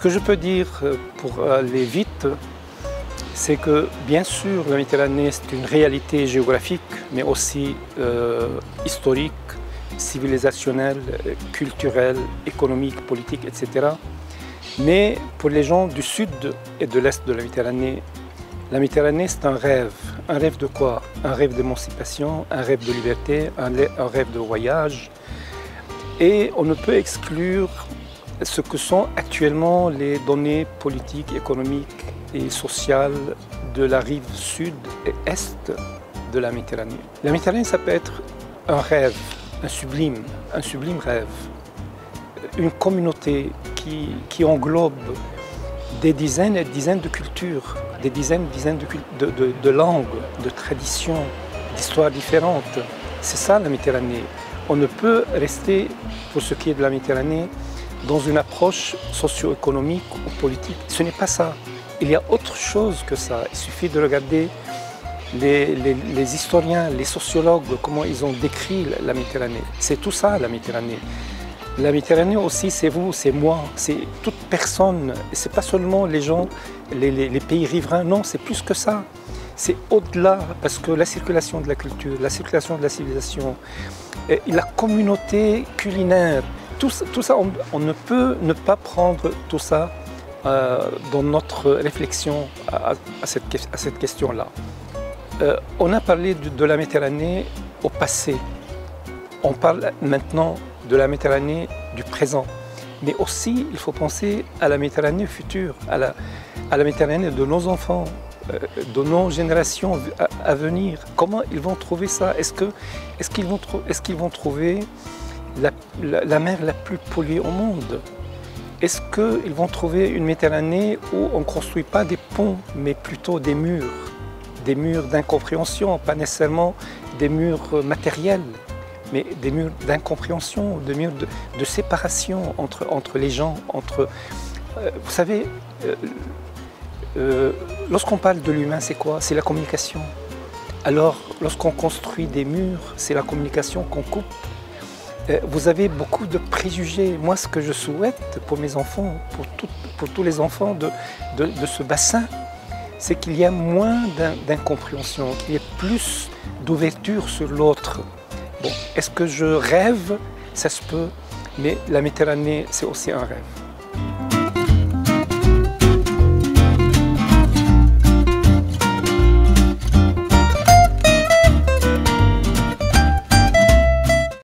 que je peux dire pour aller vite, c'est que bien sûr la Méditerranée c'est une réalité géographique, mais aussi historique, civilisationnelle, culturelle, économique, politique, etc. Mais pour les gens du sud et de l'est de la Méditerranée c'est un rêve. Un rêve de quoi? Un rêve d'émancipation, un rêve de liberté, un rêve de voyage. Et on ne peut exclure ce que sont actuellement les données politiques, économiques et sociales de la rive sud et est de la Méditerranée. La Méditerranée, ça peut être un rêve, un sublime rêve. Une communauté qui englobe des dizaines et des dizaines de cultures, des dizaines et des dizaines de langues, de traditions, d'histoires différentes. C'est ça la Méditerranée. On ne peut rester, pour ce qui est de la Méditerranée, dans une approche socio-économique ou politique. Ce n'est pas ça. Il y a autre chose que ça. Il suffit de regarder les historiens, les sociologues, comment ils ont décrit la Méditerranée. C'est tout ça la Méditerranée. La Méditerranée aussi, c'est vous, c'est moi, c'est toute personne. Ce n'est pas seulement les gens, les pays riverains, non, c'est plus que ça. C'est au-delà, parce que la circulation de la culture, la circulation de la civilisation, et la communauté culinaire, tout ça, on ne peut ne pas prendre tout ça dans notre réflexion à cette question-là. On a parlé de la Méditerranée au passé. On parle maintenant de la Méditerranée du présent. Mais aussi, il faut penser à la Méditerranée future, à la Méditerranée de nos enfants, de nos générations à venir. Comment ils vont trouver ça? Est-ce qu'ils vont trouver la mer la plus polluée au monde? Est-ce qu'ils vont trouver une Méditerranée où on ne construit pas des ponts, mais plutôt des murs d'incompréhension, pas nécessairement des murs matériels, mais des murs d'incompréhension, des murs de séparation entre les gens, vous savez, lorsqu'on parle de l'humain, c'est quoi? C'est la communication. Alors, lorsqu'on construit des murs, c'est la communication qu'on coupe. Vous avez beaucoup de préjugés. Moi, ce que je souhaite pour mes enfants, pour tous les enfants de ce bassin, c'est qu'il y ait moins d'incompréhension, qu'il y ait plus d'ouverture sur l'autre. Bon, est-ce que je rêve? Ça se peut, mais la Méditerranée, c'est aussi un rêve.